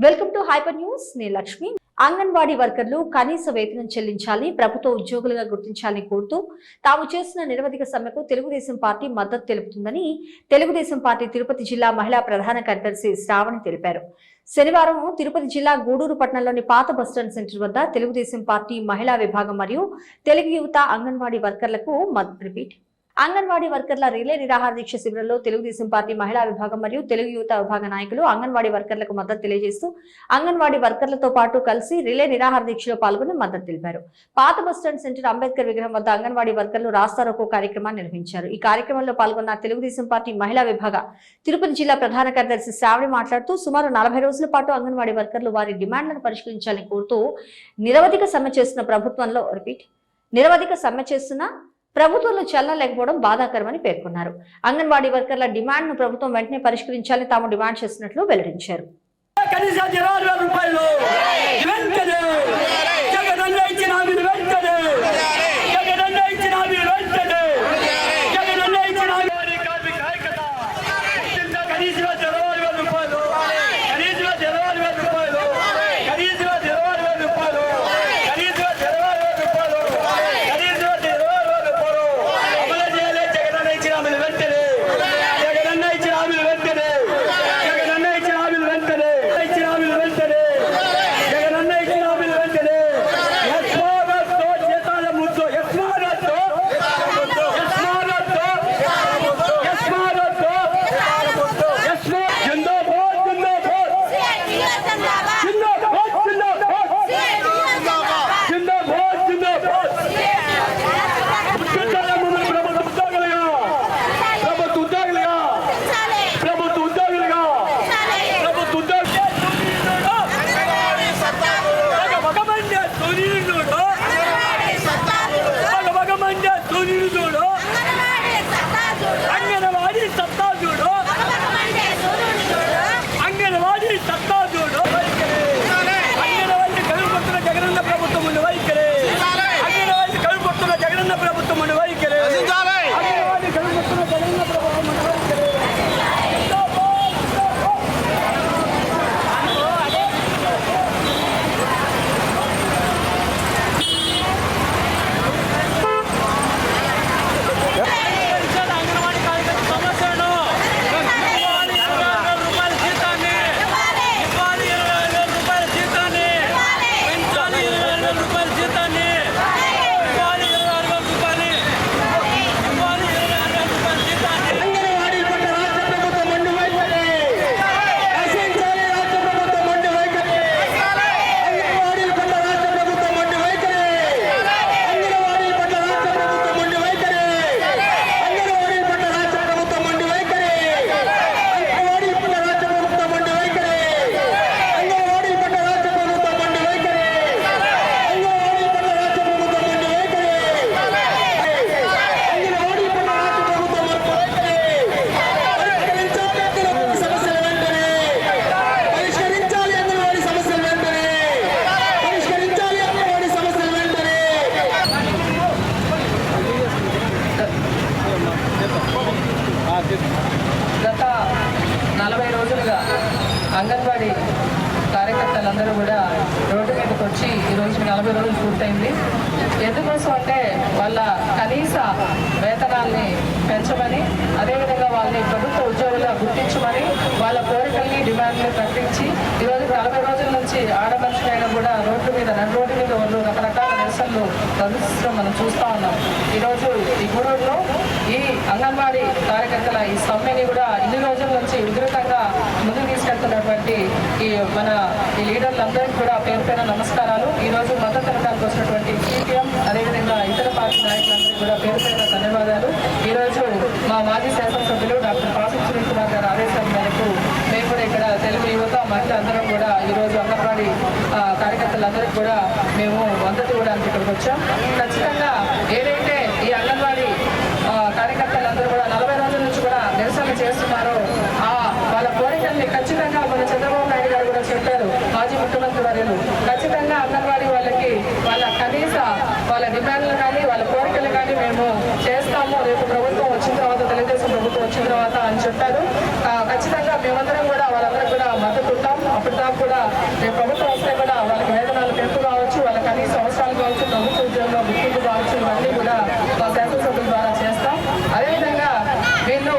Welcome to hyper news. నేను లక్ష్మి. అంగన్వాడీ వర్కర్లు కనీస వేతనం చెల్లించాలి, ప్రభుత్వ ఉద్యోగులుగా గుర్తించాలని కోరుతూ తాము చేసిన నిరవధిక సమ్మెకు తెలుగుదేశం పార్టీ మద్దతు తెలుపుతుందని తెలుగుదేశం పార్టీ తిరుపతి జిల్లా మహిళా ప్రధాన కార్యదర్శి శ్రావణి తెలిపారు. శనివారం తిరుపతి జిల్లా గూడూరు పట్టణంలోని పాత బస్టాండ్ సెంటర్ వద్ద తెలుగుదేశం పార్టీ మహిళా విభాగం మరియు తెలుగు యువత అంగన్వాడీ వర్కర్లకు అంగన్వాడీ వర్కర్ల రిలే నిరాహార దీక్ష శిబిరంలో తెలుగుదేశం పార్టీ మహిళా విభాగం మరియు తెలుగు యువత విభాగ నాయకులు అంగన్వాడీ వర్కర్లకు మద్దతు తెలియజేస్తూ అంగన్వాడీ వర్కర్లతో పాటు కలిసి రిలే నిరాహార దీక్షలో పాల్గొని మద్దతు తెలిపారు. పాత బస్టాండ్ సెంటర్ అంబేద్కర్ విగ్రహం వద్ద అంగన్వాడీ వర్కర్లు రాస్తారోకో కార్యక్రమాన్ని నిర్వహించారు. ఈ కార్యక్రమంలో పాల్గొన్న తెలుగుదేశం పార్టీ మహిళా విభాగ తిరుపతి జిల్లా ప్రధాన కార్యదర్శి శ్రావణి మాట్లాడుతూ సుమారు 40 రోజుల పాటు అంగన్వాడీ వర్కర్లు వారి డిమాండ్లను పరిష్కరించాలని కోరుతూ నిరవధిక సమ్మె చేస్తున్న ప్రభుత్వంలో చలనం లేకపోవడం బాధాకరమని పేర్కొన్నారు. అంగన్వాడీ వర్కర్ల డిమాండ్ ను ప్రభుత్వం వెంటనే పరిష్కరించాలని తాము డిమాండ్ చేస్తున్నట్లు వెల్లడించారు. గత 40 రోజులుగా అంగన్వాడీ కార్యకర్తలందరూ కూడా రోడ్డు మీదకి వచ్చి ఈరోజు 40 రోజులు పూర్తయింది. ఎందుకోసం అంటే వాళ్ళ కనీస వేతనాల్ని పెంచమని, అదేవిధంగా వాళ్ళని ప్రభుత్వ ఉద్యోగులుగా గుర్తించమని, వాళ్ళ కోరికల్ని డిమాండ్ని ప్రకటించి ఈరోజు 40 రోజుల నుంచి ఆడమనుషులైనా కూడా రోడ్డు మీద వాళ్ళు రకరకాల నిరసనలు ప్రదర్శించడం మనం చూస్తూ ఉన్నాం. ఈరోజు ఈ గూడూరులో ఈ అంగన్వాడీ కార్యకర్తల ఈ సమ్మెని కూడా ఇన్ని రోజుల నుంచి ఉధృతంగా ముందుకు తీసుకెళ్తున్నటువంటి ఈ లీడర్లందరికీ కూడా పేరు పేరు నమస్కారాలు. ఈరోజు మద్దతు తెలపడానికి వచ్చినటువంటి సిపిఎం అదేవిధంగా ఇతర పార్టీ నాయకులందరికీ కూడా పేరు పేరున ధన్యవాదాలు. ఈరోజు మా మాజీ శాసనసభ్యులు డాక్టర్ పాసం సునీల్ కుమార్ గారి ఆదేశాల మేరకు మేము కూడా ఇక్కడ తెలుగు యువత మహిళలందరం కూడా ఈరోజు అంగన్వాడీ కార్యకర్తలందరికీ కూడా మేము మద్దతు ఇవ్వడానికి ఇక్కడికి వచ్చాం. ఖచ్చితంగా ఏదైతే ఈ అంగన్వాడీ కార్యకర్తలందరూ కూడా 40 రోజుల నుంచి కూడా నిరసనలు చేస్తున్నారో వాళ్ళ కోరికల్ని ఖచ్చితంగా మన చంద్రబాబు నాయుడు గారు కూడా చెప్పారు, మాజీ ముఖ్యమంత్రి వర్యులు. ఖచ్చితంగా అంగన్వాడీ వాళ్ళకి వాళ్ళ డిమాండ్లు కానీ వాళ్ళ కోరికలు కానీ మేము చేస్తాము రేపు ప్రభుత్వం వచ్చిన తర్వాత, తెలుగుదేశం ప్రభుత్వం వచ్చిన తర్వాత అని చెప్పారు. ఖచ్చితంగా మేమందరం కూడా వాళ్ళందరూ కూడా మద్దతు ఉంటాం. అప్పటిదాకా కూడా రేపు ప్రభుత్వం వస్తే కూడా వాళ్ళకి వేతనాలు పెంపు కావచ్చు, వాళ్ళ కనీస అవసరాలు కావచ్చు, ప్రభుత్వ ఉద్యోగంలో గుర్తింపు కావచ్చు, ఇవన్నీ కూడా మా శాసనసభ్యుల ద్వారా చేస్తాం. అదేవిధంగా వీళ్ళు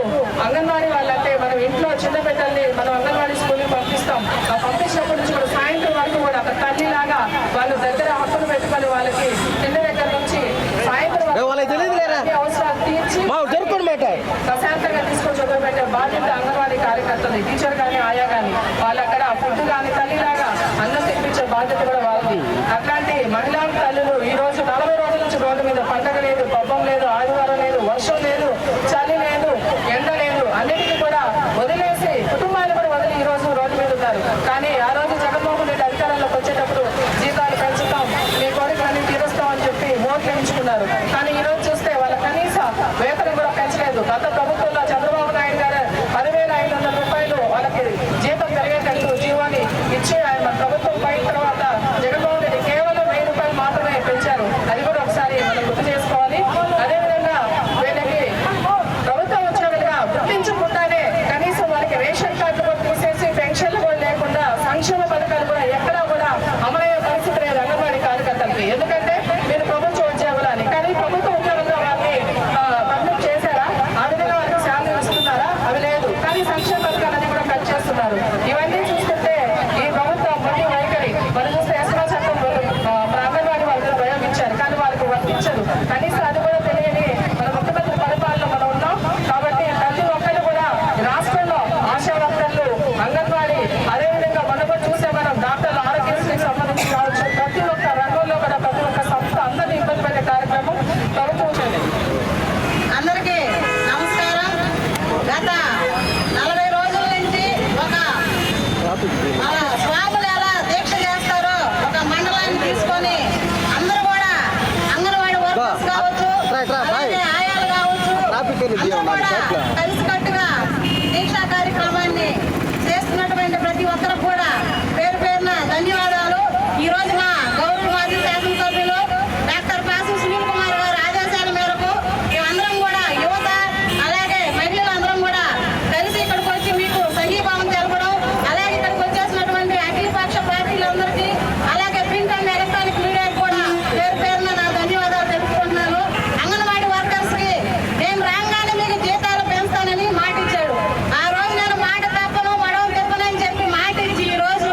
అంగన్వాడీ వాళ్ళంటే మనం ఇంట్లో చిన్న బిడ్డల్ని మనం అంగన్వాడీ స్కూల్కి పంపిస్తాం. ఆ పంపించినప్పటి నుంచి కూడా సాయంత్రం వరకు కూడా ఒక తల్లిలాగా వాళ్ళు దగ్గర హక్కును పెట్టుకొని వాళ్ళకి చిన్న దగ్గర నుంచి సాయంత్రం అవసరాలు తీర్చి ప్రశాంతంగా తీసుకొని చదువుపెట్టే బాధ్యత అంగన్వాడీ కార్యకర్తలు, టీచర్ కానీ ఆయా కానీ వాళ్ళు అక్కడ ఫుడ్ కానీ తల్లిలాగా అన్నం తెప్పించే బాధ్యత కూడా వాళ్ళది. అట్లాంటి మహిళా తల్లులు ఈ రోజు 40 రోజుల నుంచి రోడ్డు మీద పండగ లేదు, పబ్బం లేదు, ఆదివారం లేదు, వర్షం లేదు, చలి లేదు, ఎండ లేదు, అన్నిటికీ కూడా వదిలేసి కుటుంబాలు కూడా వదిలి ఈ రోజు రోడ్డు మీద ఉన్నారు. కానీ ఆ రోజు జగన్మోహన్ రెడ్డి అధికారంలోకి వచ్చేటప్పుడు జీతాలు పెంచుతాం, మీ కోరికలన్నీ తీరుస్తాం అని చెప్పి ఓట్లు వేయించుకున్నారు. కానీ ఈ రోజు చూస్తే వాళ్ళ కనీస వేతనం కూడా పెంచలేదు. గత ప్రభుత్వంలో చంద్రబాబు నాయుడు గారు 10,500 రూపాయలు వాళ్ళకి జీతం పెరిగేటట్టు జీవోని ఇచ్చి ఆయన ప్రభుత్వం పైన తర్వాత జగన్మోహన్ రెడ్డి కేవలం 1000 రూపాయలు మాత్రమే పెంచారు. అది కూడా ఒకసారి మనం గుర్తు చేసుకోవాలి. అదేవిధంగా వీళ్ళకి ప్రభుత్వ ఉద్యోగులుగా గుర్తించకుండానే కనీసం వాళ్ళకి రేషన్ కార్డులు కూడా తీసేసి పెన్షన్లు కూడా లేకుండా సంక్షేమ పథకాలు కూడా ఎక్కడా కూడా అమలయ్యే పరిస్థితి లేదు అంగన్వాడీ కార్యకర్తలకి. ఎందుకంటే మీరు ప్రభుత్వ ఉద్యోగులు అని, కానీ ప్రభుత్వ ఉద్యోగులుగా వాళ్ళని పబ్లిక్ చేశారా? ఆ విధంగా వాళ్ళకి శాలరీ ఇస్తున్నారా? అవి లేదు. కానీ సంక్షేమ పథకాలన్నీ కూడా కట్ చేస్తున్నారు. ఇవన్నీ చూస్తుంటే ఈ ప్రభుత్వం మొండి వైఖరి. మనం చూస్తే ఎస్మా చట్టం మన అంగన్వాడీ వాళ్ళు ప్రయోగించారు, కానీ వాళ్ళకి వర్తించదు. కనీసం అది కూడా తెలియని మన ముఖ్యమంత్రి పరిపాలన మనం ఉన్నాం. కాబట్టి ప్రతి ఒక్కరు కూడా రాష్ట్రంలో ఆశా వర్కర్లు, అంగన్వాడీ, అదేవిధంగా మనం కూడా చూసే మనం డాక్టర్లు, ఆరోగ్యశ్రీకి సంబంధించి కావచ్చు, ప్రతి ఒక్క రంగంలో కూడా ప్రతి ఒక్క సంస్థ అందరినీ ఇబ్బంది పెట్టే కార్యక్రమం ప్రభుత్వం చేయండి. అందరికీ నమస్కారం. గత 40 రోజుల నుంచి మన స్వాములు ఎలా దీక్ష చేస్తారో ఒక మండలాన్ని తీసుకొని అందరూ కూడా అంగన్వాడీ వర్కర్స్ కావచ్చు, అలాగే ఆయాలు కావచ్చు, అందరూ కూడా కలిసికట్టుగా దీక్షా కార్యక్రమాన్ని చేస్తున్నటువంటి ప్రతి ఒక్కరికి కూడా పేరు పేరున ధన్యవాదాలు. ఈ రోజు మా గౌరవ మాజీ శాసనసభ్యులు డాక్టర్ పాసు సునీల్ కుమార్ గారి ఆదేశాల మేరకు మేమందరం కూడా యువత అలాగే మహిళలందరం కూడా కలిసి ఇక్కడికి వచ్చి మీకు సంఘీభావం తెలపడం, అలాగే ఇక్కడికి వచ్చేసినటువంటి అఖిలపక్ష పార్టీలందరికీ అలాగే ప్రింట్ అండ్ ఎలక్ట్రానిక్ మీడియాకి కూడా పేరు పేరున నా ధన్యవాదాలు తెలుపుకుంటున్నాను. అంగన్వాడీ వర్కర్స్ కి మేము రాగానే మీకు జీతాలు పెంచుతానని మాట ఇచ్చాడు. ఆ రోజు నేను మాట తప్పను మడవ తిప్పనని చెప్పి మాట ఇచ్చి ఈ రోజు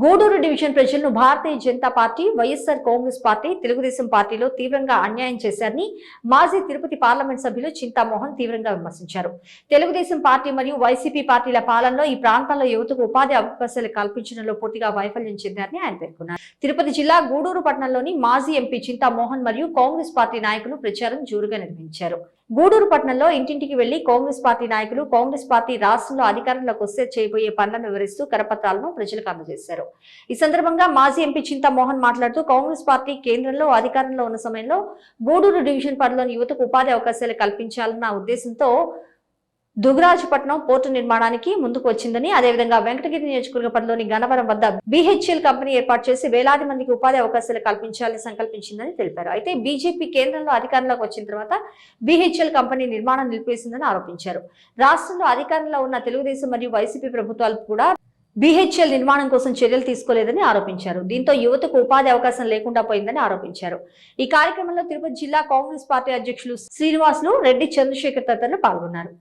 గూడూరు డివిజన్ ప్రజలను భారతీయ జనతా పార్టీ, వైఎస్ఆర్ కాంగ్రెస్ పార్టీ, తెలుగుదేశం పార్టీలో తీవ్రంగా అన్యాయం చేశారని మాజీ తిరుపతి పార్లమెంట్ సభ్యులు చింతామోహన్ తీవ్రంగా విమర్శించారు. తెలుగుదేశం పార్టీ మరియు వైసీపీ పార్టీల పాలనలో ఈ ప్రాంతాల్లో యువతకు ఉపాధి అవకాశాలు కల్పించడంలో పూర్తిగా వైఫల్యం చెందారని ఆయన పేర్కొన్నారు. తిరుపతి జిల్లా గూడూరు పట్టణంలోని మాజీ ఎంపీ చింతామోహన్ మరియు కాంగ్రెస్ పార్టీ నాయకులు ప్రచారం జోరుగా నిర్వహించారు. గూడూరు పట్టణంలో ఇంటింటికి వెళ్లి కాంగ్రెస్ పార్టీ నాయకులు కాంగ్రెస్ పార్టీ రాష్ట్రంలో అధికారంలోకి వస్తే చేయబోయే పనులను వివరిస్తూ కరపత్రాలను ప్రజలకు అందజేశారు. ఈ సందర్భంగా మాజీ ఎంపీ చింతామోహన్ మాట్లాడుతూ కాంగ్రెస్ పార్టీ కేంద్రంలో అధికారంలో ఉన్న సమయంలో గూడూరు డివిజన్ పరిధిలోని యువతకు ఉపాధి అవకాశాలు కల్పించాలన్న ఉద్దేశంతో దుగరాజపట్నం పోర్టు నిర్మాణానికి ముందుకు వచ్చిందని, అదేవిధంగా వెంకటగిరి నియోజకవర్గ పరిధిలోని గన్నవరం వద్ద BHEL కంపెనీ ఏర్పాటు చేసి వేలాది మందికి ఉపాధి అవకాశాలు కల్పించాలని సంకల్పించిందని తెలిపారు. అయితే బీజేపీ కేంద్రంలో అధికారంలోకి వచ్చిన తర్వాత BHEL కంపెనీ నిర్మాణం నిలిపేసిందని ఆరోపించారు. రాష్ట్రంలో అధికారంలో ఉన్న తెలుగుదేశం మరియు వైసీపీ ప్రభుత్వాలు కూడా BHEL నిర్మాణం కోసం చర్యలు తీసుకోలేదని ఆరోపించారు. దీంతో యువతకు ఉపాధి అవకాశం లేకుండా పోయిందని ఆరోపించారు. ఈ కార్యక్రమంలో తిరుపతి జిల్లా కాంగ్రెస్ పార్టీ అధ్యక్షులు శ్రీనివాసులు, రెడ్డి చంద్రశేఖర్ తదితరులు పాల్గొన్నారు.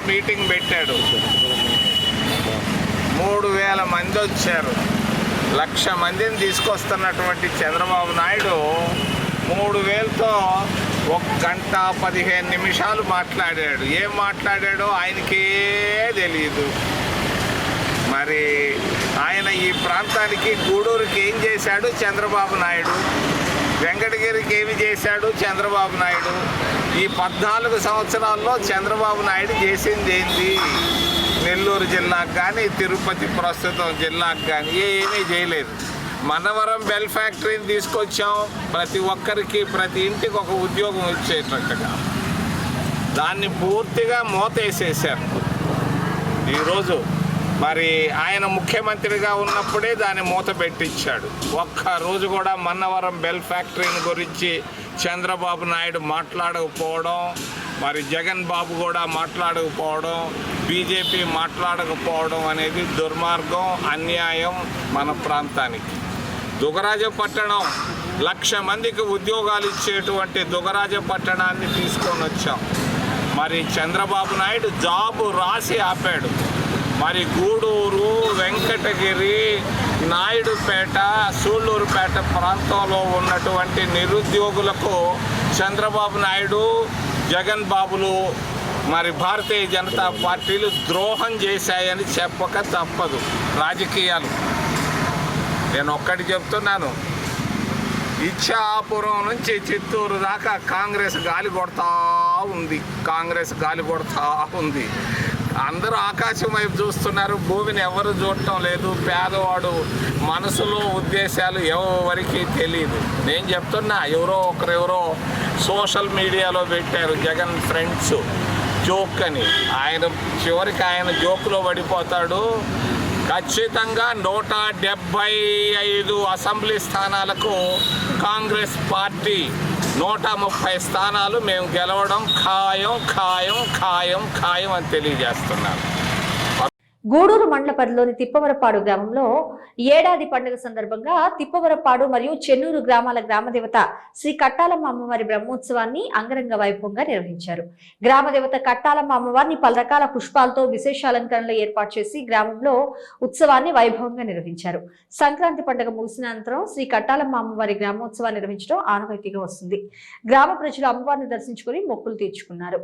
మీటింగ్ పెట్టాడు. 3000 మంది వచ్చారు. 1,00,000 మందిని తీసుకొస్తున్నటువంటి చంద్రబాబు నాయుడు 3000తో 1 గంట 15 నిమిషాలు మాట్లాడాడు. ఏం మాట్లాడాడో ఆయనకే తెలియదు. మరి ఆయన ఈ ప్రాంతానికి గూడూరుకి ఏం చేశాడు చంద్రబాబు నాయుడు, వెంకటగిరికి ఏమి చేశాడు చంద్రబాబు నాయుడు, ఈ 14 సంవత్సరాల్లో చంద్రబాబు నాయుడు చేసింది ఏంటి? నెల్లూరు జిల్లాకు కానీ, తిరుపతి ప్రస్తుతం జిల్లాకు కానీ ఏమీ చేయలేదు. మనవరం బెల్ ఫ్యాక్టరీని తీసుకొచ్చాం, ప్రతి ఒక్కరికి ప్రతి ఇంటికి ఒక ఉద్యోగం వచ్చేటట్టుగా. దాన్ని పూర్తిగా మూతేసేసారు. ఈరోజు మరి ఆయన ముఖ్యమంత్రిగా ఉన్నప్పుడే దాన్ని మూత పెట్టించాడు. ఒక్కరోజు కూడా మన్నవరం బెల్ ఫ్యాక్టరీని గురించి చంద్రబాబు నాయుడు మాట్లాడకపోవడం, మరి జగన్ బాబు కూడా మాట్లాడకపోవడం, బీజేపీ మాట్లాడకపోవడం అనేది దుర్మార్గం, అన్యాయం మన ప్రాంతానికి. దుగరాజపట్టణం 1,00,000 మందికి ఉద్యోగాలు ఇచ్చేటువంటి దుగరాజపట్టణాన్ని తీసుకొని వచ్చాం. మరి చంద్రబాబు నాయుడు జాబు రాసి ఆపాడు. మరి గూడూరు, వెంకటగిరి, నాయుడుపేట, సూళ్ళూరుపేట ప్రాంతంలో ఉన్నటువంటి నిరుద్యోగులకు చంద్రబాబు నాయుడు, జగన్ బాబులు, మరి భారతీయ జనతా పార్టీలు ద్రోహం చేశాయని చెప్పక తప్పదు. రాజకీయాలు నేను ఒక్కటి చెప్తున్నాను, ఇచ్చాపురం నుంచి చిత్తూరు దాకా కాంగ్రెస్ గాలి కొడతా ఉంది. అందరూ ఆకాశం వైపు చూస్తున్నారు, భూమిని ఎవరు చూడటం లేదు. పేదవాడు మనసులో ఉద్దేశాలు ఎవరికి తెలియదు. నేను చెప్తున్నా, ఎవరో సోషల్ మీడియాలో పెట్టారు జగన్ ఫ్రెండ్స్, జోక్ అని. ఆయన చివరికి ఆయన జోకులో పడిపోతాడు. ఖచ్చితంగా 175 అసెంబ్లీ స్థానాలకు కాంగ్రెస్ పార్టీ 130 స్థానాలు మేము గెలవడం ఖాయం ఖాయం ఖాయం ఖాయం అని తెలియజేస్తున్నాను. గూడూరు మండల పరిధిలోని తిప్పవరపాడు గ్రామంలో ఏడాది పండుగ సందర్భంగా తిప్పవరపాడు మరియు చెన్నూరు గ్రామాల గ్రామదేవత శ్రీ కట్టాలమ్మ అమ్మవారి బ్రహ్మోత్సవాన్ని అంగరంగ వైభవంగా నిర్వహించారు. గ్రామదేవత కట్టాలమ్మ అమ్మవారిని పలు రకాల పుష్పాలతో విశేష అలంకరణలు ఏర్పాటు చేసి గ్రామంలో ఉత్సవాన్ని వైభవంగా నిర్వహించారు. సంక్రాంతి పండుగ ముగిసిన అనంతరం శ్రీ కట్టాలమ్మ అమ్మవారి గ్రామోత్సవాన్ని నిర్వహించడం ఆనవాయితీగా వస్తుంది. గ్రామ ప్రజలు అమ్మవారిని దర్శించుకుని మొక్కులు తీర్చుకున్నారు.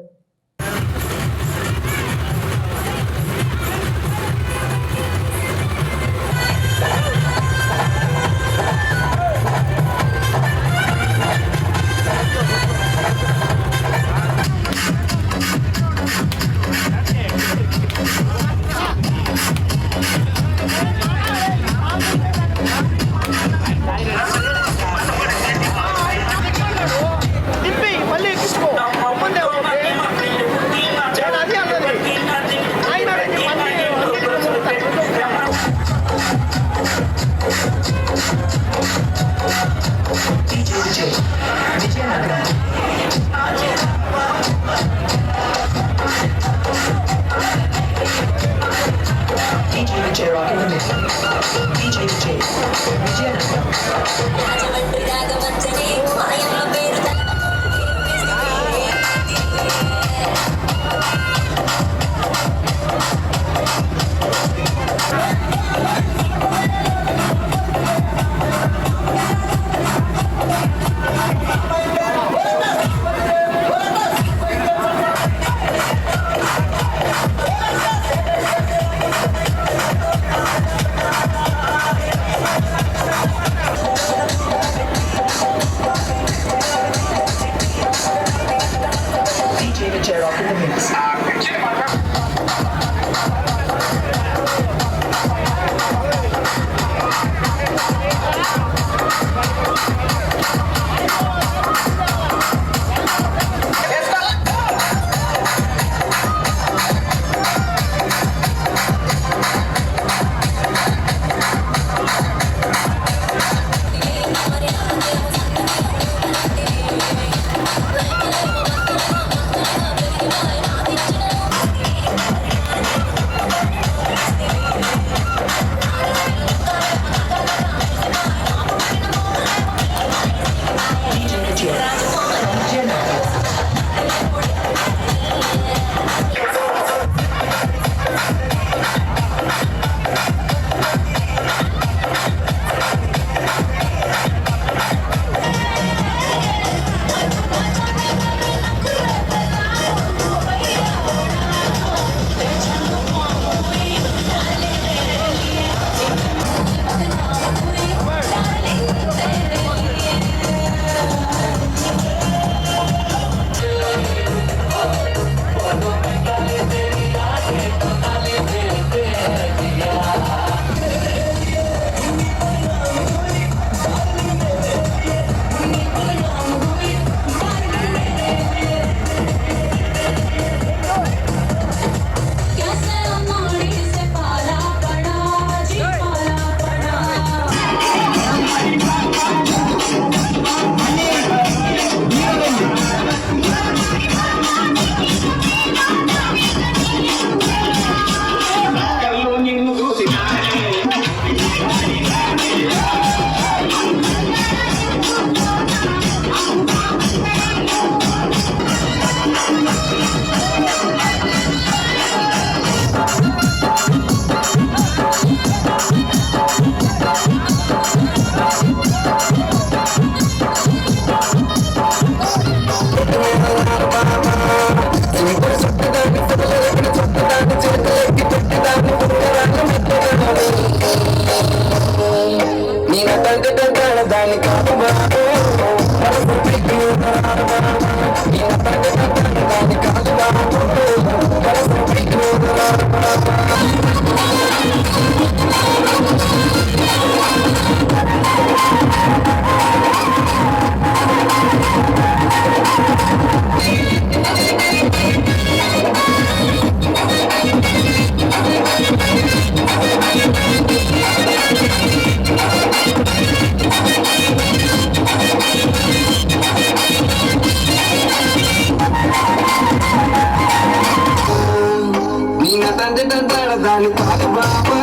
ఇంకా తండ్రి తంటాడ దాని కాదు బాబా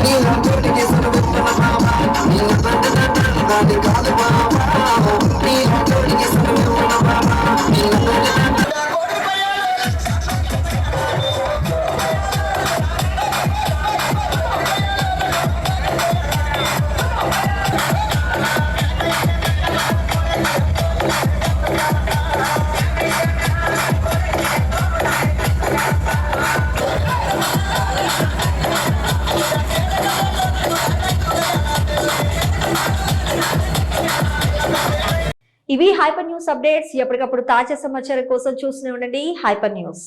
నీ నా తోటికి సరుకున్న బాబా ఇంకా తండ్రి తంటాడ దాని కాదు బాబా నీ నా తోటికి సరుకున్న బాబా ఇంకా తండ్రి తంటాడ ఇవి హైపర్ న్యూస్ అప్డేట్స్. ఎప్పటికప్పుడు తాజా సమాచారం కోసం చూస్తూనే ఉండండి హైపర్ న్యూస్.